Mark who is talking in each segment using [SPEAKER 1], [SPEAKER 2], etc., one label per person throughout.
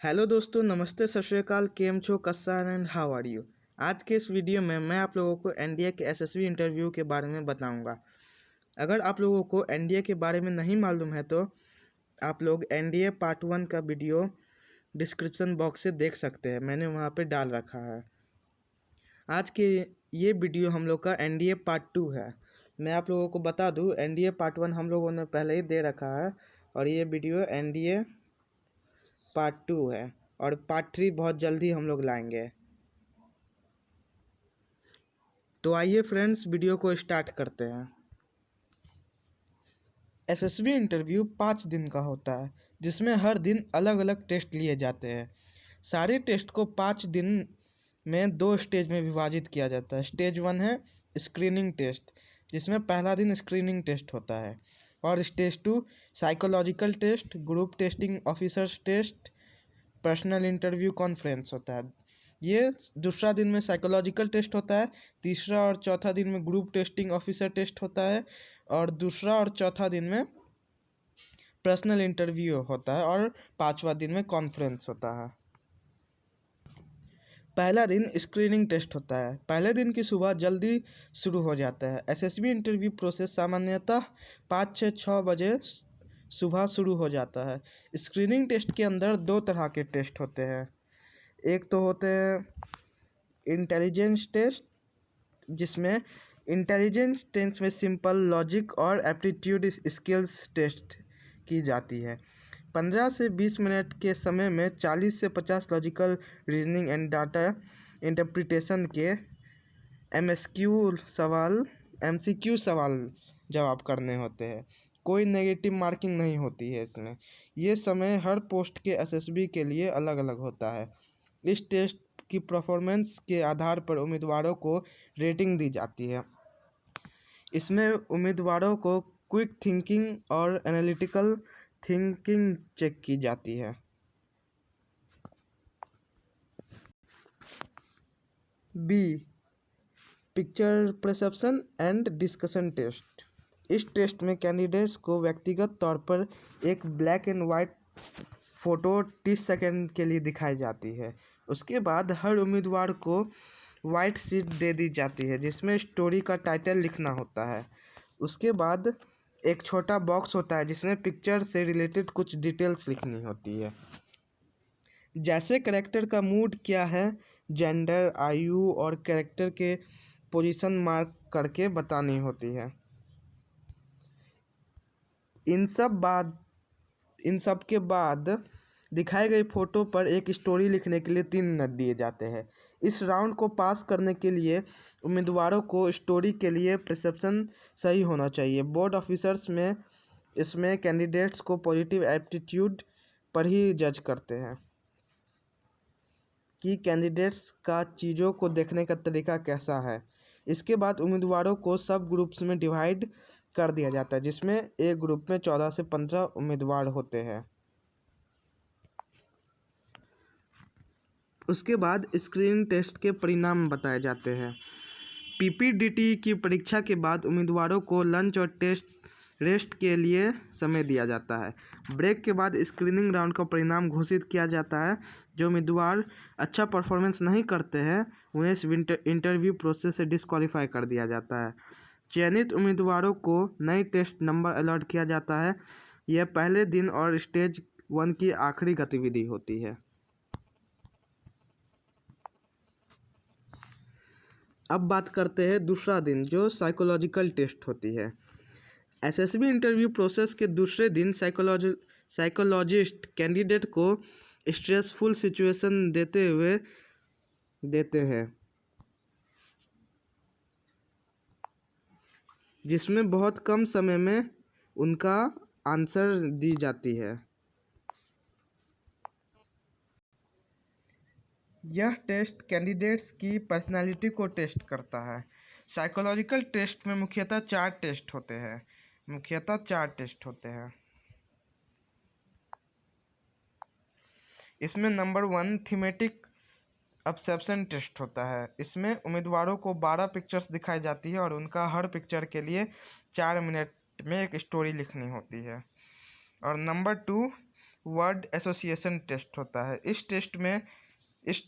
[SPEAKER 1] Hello दोस्तों, नमस्ते, सत श्री अकाल, केम छो, कस्सा एंड हाउ आर यू। आज के इस वीडियो में मैं आप लोगों को एनडीए के एसएसबी इंटरव्यू के बारे में बताऊंगा। अगर आप लोगों को एनडीए के बारे में नहीं मालूम है तो आप लोग एनडीए पार्ट 1 का वीडियो डिस्क्रिप्शन बॉक्स से देख सकते हैं, मैंने वहां पे डाल रखा है। आज के ये वीडियो हम लोग का एनडीए पार्ट 2 है। मैं आप लोगों को बता दूं, एनडीए पार्ट 1 हम लोगों ने पहले ही दे रखा है और ये वीडियो एनडीए पार्ट 2 है और पार्ट 3 बहुत जल्दी हम लोग लाएंगे। तो आइए फ्रेंड्स, वीडियो को स्टार्ट करते हैं। एसएसबी इंटरव्यू 5 दिन का होता है, जिसमें हर दिन अलग अलग टेस्ट लिए जाते हैं। सारे टेस्ट को 5 दिन में 2 स्टेज में विभाजित किया जाता है। स्टेज 1 है स्क्रीनिंग टेस्ट, जिसमें पहला दिन स्क्रीनिंग टेस्ट होता है, और stage 2 psychological test, group testing, officers test, personal interview, conference होता है। ये दूसरा दिन में साइकोलॉजिकल टेस्ट होता है, तीसरा और चौथा दिन में ग्रुप टेस्टिंग, ऑफिसर टेस्ट होता है, और दूसरा और चौथा दिन में पर्सनल इंटरव्यू होता है, और पांचवा दिन में कॉन्फ्रेंस होता है। पहला दिन स्क्रीनिंग टेस्ट होता है। पहले दिन की सुबह जल्दी शुरू हो जाता है। एसएसबी इंटरव्यू प्रोसेस सामान्यतः 5 से 6 बजे सुबह शुरू हो जाता है। स्क्रीनिंग टेस्ट के अंदर 2 तरह के टेस्ट होते हैं। एक तो होते हैं इंटेलिजेंस टेस्ट, जिसमें इंटेलिजेंस टेस्ट में सिंपल लॉजिक और एप्टीट्यूड स्किल्स टेस्ट की जाती है। 15 से 20 मिनट के समय में 40 से 50 logical reasoning and data interpretation के एमसीक्यू सवाल जवाब करने होते हैं। कोई नेगेटिव मार्किंग नहीं होती है इसमें। ये समय हर पोस्ट के एसएसबी के लिए अलग अलग होता है। इस टेस्ट की परफॉर्मेंस के आधार पर उम्मीदवारों को रेटिंग दी जाती है। इसमें उम्मीदवारों को क्विक थिंकिंग और एनालिटिकल थिंकिंग चेक की जाती है। B, picture perception and discussion test. इस टेस्ट में कैंडिडेट्स को व्यक्तिगत तौर पर एक black and white photo 30 second के लिए दिखाई जाती है। उसके बाद हर उम्मीदवार को वाइट शीट दे दी जाती है, जिसमें स्टोरी का टाइटल लिखना होता है। उसके बाद एक छोटा बॉक्स होता है, जिसमें पिक्चर से रिलेटेड कुछ डिटेल्स लिखनी होती है, जैसे कैरेक्टर का मूड क्या है, जेंडर, आयु और कैरेक्टर के पोजीशन मार्क करके बतानी होती है। इन सब के बाद दिखाई गई फोटो पर एक स्टोरी लिखने के लिए 3 मिनट दिए जाते हैं। इस राउंड को पास करने के लिए उम्मीदवारों को स्टोरी के लिए परसेप्शन सही होना चाहिए। बोर्ड ऑफिसर्स में इसमें कैंडिडेट्स को पॉजिटिव एप्टीट्यूड पर ही जज करते हैं कि कैंडिडेट्स का चीज़ों को देखने का तरीका कैसा है। इसके बाद उम्मीदवारों को सब ग्रुप्स में डिवाइड कर दिया जाता है, जिसमें एक ग्रुप में 14 से 15 उम्मीदवार होते हैं। उसके बाद स्क्रीनिंग टेस्ट के परिणाम बताए जाते हैं। पीपीडीटी की परीक्षा के बाद उम्मीदवारों को लंच और रेस्ट के लिए समय दिया जाता है। ब्रेक के बाद स्क्रीनिंग राउंड का परिणाम घोषित किया जाता है। जो उम्मीदवार अच्छा परफॉर्मेंस नहीं करते हैं उन्हें इस इंटरव्यू प्रोसेस से डिस्क्वालीफाई कर दिया जाता है। चयनित उम्मीदवारों को नई टेस्ट नंबर अलॉट किया जाता है। यह पहले दिन और स्टेज 1 की आखिरी गतिविधि होती है। अब बात करते हैं दूसरा दिन, जो साइकोलॉजिकल टेस्ट होती है। एसएसबी इंटरव्यू प्रोसेस के दूसरे दिन साइकोलॉजिस्ट कैंडिडेट को स्ट्रेसफुल सिचुएशन देते हैं, जिसमें बहुत कम समय में उनका आंसर दी जाती है। यह टेस्ट कैंडिडेट्स की पर्सनालिटी को टेस्ट करता है। साइकोलॉजिकल टेस्ट में मुख्यतः 4 टेस्ट होते हैं। इसमें नंबर 1 थीमेटिक अपसेप्शन टेस्ट होता है। इसमें उम्मीदवारों को 12 पिक्चर्स दिखाई जाती है और उनका हर पिक्चर के लिए 4 मिनट में एक स्टोरी लिखनी होती है। और नंबर 2 वर्ड एसोसिएशन टेस्ट होता है। इस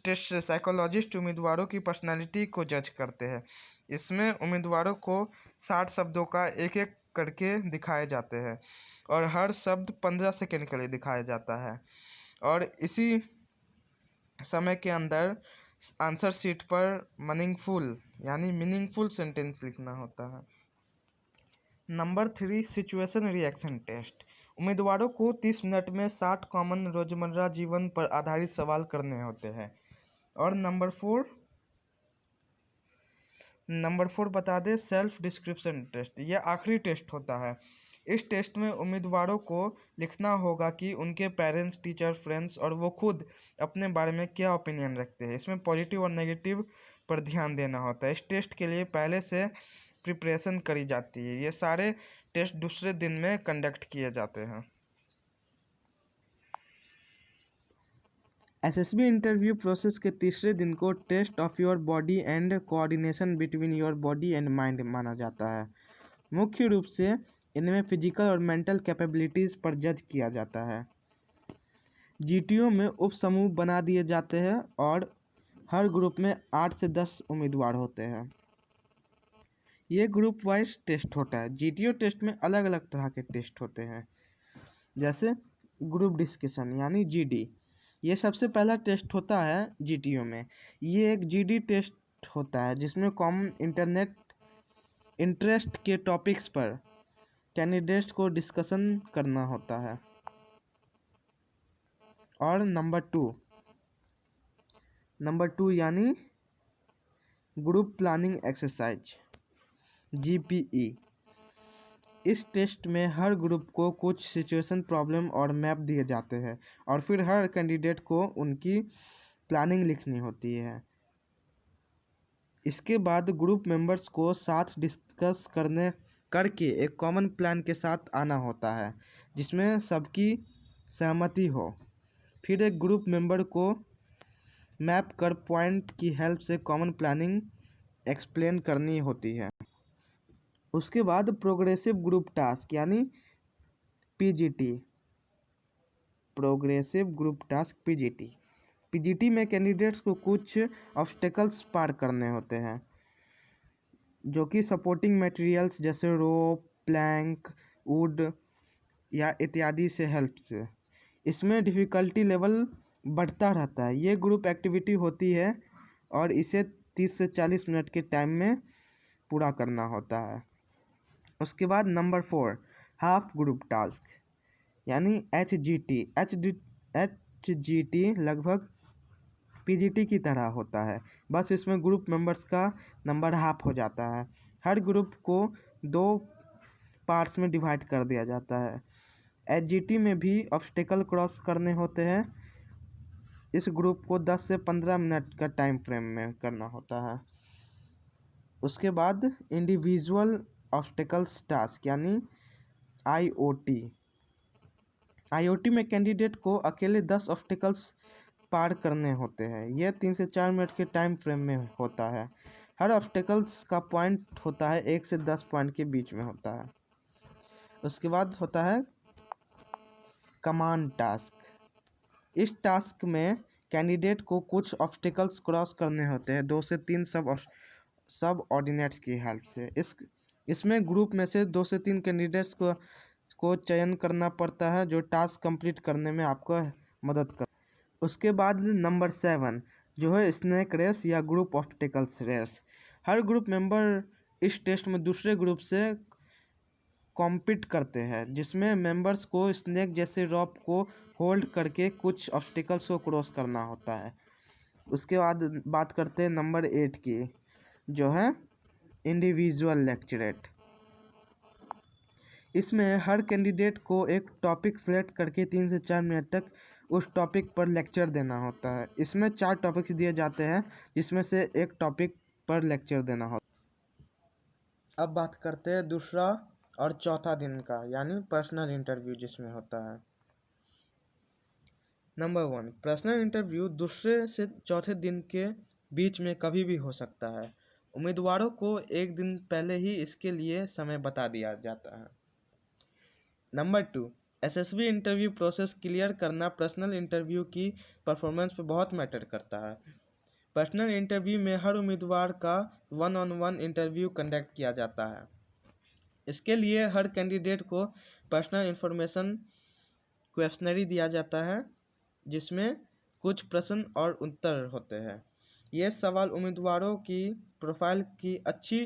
[SPEAKER 1] टेस्ट से साइकोलॉजिस्ट उम्मीदवारों की पर्सनालिटी को जज करते हैं। इसमें उम्मीदवारों को 60 शब्दों का एक एक करके दिखाए जाते हैं और हर शब्द 15 सेकंड के लिए दिखाया जाता है और इसी समय के अंदर आंसर शीट पर मीनिंगफुल सेंटेंस लिखना होता है। Number 3, situation reaction test. उम्मीदवारों को 30 मिनट में 60 कॉमन रोजमर्रा जीवन पर आधारित सवाल करने होते हैं। और नंबर 4 बता दें, सेल्फ डिस्क्रिप्शन टेस्ट। यह आखिरी टेस्ट होता है। इस टेस्ट में उम्मीदवारों को लिखना होगा कि उनके पेरेंट्स, टीचर, फ्रेंड्स और वो खुद अपने बारे में क्या ओपिनियन रखते हैं। इसमें पॉजिटिव और नेगेटिव पर ध्यान देना होता है। इस टेस्ट के लिए पहले से प्रिपरेशन करी जाती है। ये सारे टेस्ट दूसरे दिन में कंडक्ट किए जाते हैं। एसएसबी इंटरव्यू प्रोसेस के तीसरे दिन को test of your body and coordination between your body and mind माना जाता है। मुख्य रूप से इनमें फिजिकल और मेंटल कैपेबिलिटीज़ पर जज किया जाता है। जीटीओ में उप समूह बना दिए जाते हैं और हर ग्रुप में 8 से 10 उम्मीदवार होते हैं। ये ग्रुप वाइज टेस्ट होता है। जीटीओ टेस्ट में अलग अलग तरह के टेस्ट होते हैं, जैसे ग्रुप डिस्कशन यानी जीडी। ये सबसे पहला टेस्ट होता है जीटीओ में। ये एक जीडी टेस्ट होता है जिसमें कॉमन इंटरेस्ट के टॉपिक्स पर कैंडिडेट्स को डिस्कशन करना होता है। और नंबर टू यानी ग्रुप प्लानिंग एक्सरसाइज, जीपीई। इस टेस्ट में हर ग्रुप को कुछ सिचुएशन, प्रॉब्लम और मैप दिए जाते हैं और फिर हर कैंडिडेट को उनकी प्लानिंग लिखनी होती है। इसके बाद ग्रुप मेंबर्स को साथ डिस्कस करके एक कॉमन प्लान के साथ आना होता है जिसमें सबकी सहमति हो। फिर एक ग्रुप मेंबर को मैप कर पॉइंट की हेल्प से कॉमन प्लानिंग एक्सप्लेन करनी होती है। उसके बाद प्रोग्रेसिव ग्रुप टास्क यानी पीजीटी। पीजीटी में कैंडिडेट्स को कुछ ऑब्स्टेकल्स पार करने होते हैं जो कि सपोर्टिंग मटेरियल्स जैसे रोप, प्लैंक, वुड या इत्यादि से हेल्प से। इसमें डिफ़िकल्टी लेवल बढ़ता रहता है। ये ग्रुप एक्टिविटी होती है और इसे 30 से 40 मिनट के टाइम में पूरा करना होता है। उसके बाद नंबर 4, हाफ ग्रुप टास्क यानी एचजीटी लगभग पीजीटी की तरह होता है, बस इसमें ग्रुप मेंबर्स का नंबर हाफ हो जाता है। हर ग्रुप को 2 पार्ट्स में डिवाइड कर दिया जाता है। एचजीटी में भी ऑब्स्टेकल क्रॉस करने होते हैं। इस ग्रुप को 10 से 15 मिनट का टाइम फ्रेम में करना होता है। उसके बाद इंडिविजुअल ऑब्स्टेकल्स टास्क यानी आईओटी में कैंडिडेट को अकेले 10 ऑब्स्टेकल्स पार करने होते हैं। यह 3 से 4 मिनट के टाइम फ्रेम में होता है। हर ऑब्स्टेकल्स का पॉइंट होता है 1 से 10 पॉइंट के बीच में होता है। उसके बाद होता है कमांड टास्क। इस टास्क में कैंडिडेट को कुछ ऑब्स्टेकल्स क्रॉस करने होते हैं 2 से 3 सब ऑर्डिनेट्स की हेल्प से। इसमें ग्रुप में से 2 से 3 कैंडिडेट्स को चयन करना पड़ता है जो टास्क कंप्लीट करने में आपको मदद कर। उसके बाद नंबर 7 जो है स्नेक रेस या ग्रुप ऑब्स्टेकल्स रेस। हर ग्रुप मेंबर इस टेस्ट में दूसरे ग्रुप से कॉम्पीट करते हैं जिसमें मेंबर्स को स्नेक जैसे रॉप को होल्ड करके कुछ ऑब्स्टेकल्स को क्रॉस करना होता है। उसके बाद बात करते हैं नंबर 8 की, जो है इंडिविजुअल लेक्चरेट। इसमें हर कैंडिडेट को एक टॉपिक सेलेक्ट करके 3 से 4 मिनट तक उस टॉपिक पर लेक्चर देना होता है। इसमें 4 टॉपिक्स दिए जाते हैं जिसमें से एक टॉपिक पर लेक्चर देना होता है। अब बात करते हैं दूसरा और चौथा दिन का यानी पर्सनल इंटरव्यू जिसमें होता है। नंबर 1, पर्सनल इंटरव्यू दूसरे से चौथे दिन के बीच में कभी भी हो सकता है। उम्मीदवारों को एक दिन पहले ही इसके लिए समय बता दिया जाता है। Number 2, SSB interview process clear करना पर्सनल इंटरव्यू की परफॉर्मेंस पे बहुत मैटर करता है। पर्सनल इंटरव्यू में हर उम्मीदवार का 1-on-1 इंटरव्यू कंडक्ट किया जाता है। इसके लिए हर कैंडिडेट को पर्सनल इंफॉर्मेशन क्वेश्चनरी दिया जाता है, जिसमें कुछ प्रश्न और उत्तर होते हैं। ये सवाल उम्मीदवारों की प्रोफाइल की अच्छी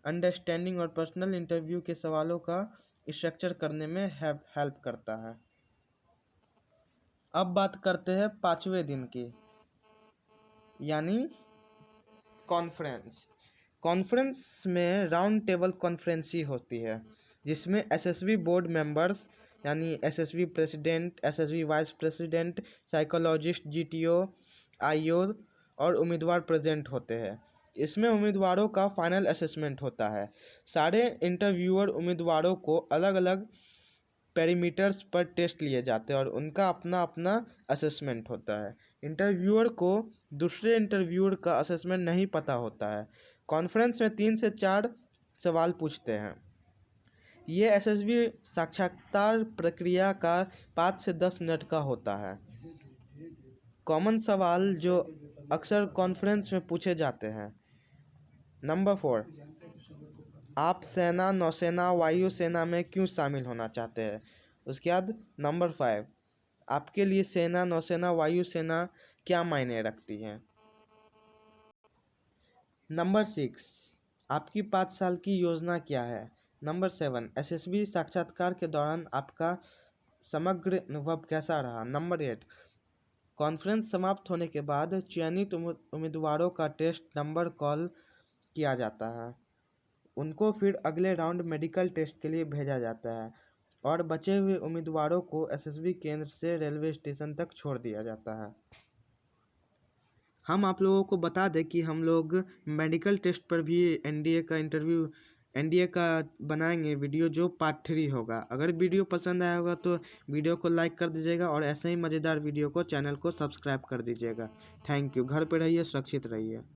[SPEAKER 1] अंडरस्टैंडिंग और पर्सनल इंटरव्यू के सवालों का स्ट्रक्चर करने में हेल्प करता है। अब बात करते हैं 5वें दिन की, यानी कॉन्फ्रेंस। कॉन्फ्रेंस में राउंड टेबल कॉन्फ्रेंस ही होती है, जिसमें एसएसबी बोर्ड मेंबर्स यानी SSB president, SSB vice president, psychologist, GTO, IO और उम्मीदवार प्रेजेंट होते हैं। इसमें उम्मीदवारों का फाइनल असेसमेंट होता है। सारे इंटरव्यूअर उम्मीदवारों को अलग अलग पैरामीटर्स पर टेस्ट लिए जाते हैं और उनका अपना अपना असेसमेंट होता है। इंटरव्यूअर को दूसरे इंटरव्यूअर का असेसमेंट नहीं पता होता है। कॉन्फ्रेंस में 3 से 4 सवाल पूछते हैं। ये एसएसबी साक्षात्कार प्रक्रिया का 5 से 10 मिनट का होता है। कॉमन सवाल जो अक्सर कॉन्फ्रेंस में पूछे जाते हैं। नंबर 4, आप सेना, नौसेना, वायुसेना में क्यों शामिल होना चाहते हैं? उसके बाद नंबर 5, आपके लिए सेना, नौसेना, वायुसेना क्या मायने रखती है? नंबर 6, आपकी 5 साल की योजना क्या है? नंबर 7, एसएसबी साक्षात्कार के दौरान आपका समग्र अनुभव कैसा रहा? नंबर 8, कॉन्फ्रेंस समाप्त होने के बाद चयनित उम्मीदवारों का टेस्ट नंबर कॉल किया जाता है। उनको फिर अगले राउंड मेडिकल टेस्ट के लिए भेजा जाता है और बचे हुए उम्मीदवारों को एसएसबी केंद्र से रेलवे स्टेशन तक छोड़ दिया जाता है। हम आप लोगों को बता दें कि हम लोग मेडिकल टेस्ट पर भी एनडीए का बनाएंगे वीडियो, जो पार्ट 3 होगा। अगर वीडियो पसंद आया होगा तो वीडियो को लाइक कर दीजिएगा और ऐसे ही मज़ेदार वीडियो को चैनल को सब्सक्राइब कर दीजिएगा। Thank you. घर पे रहिए, सुरक्षित रहिए।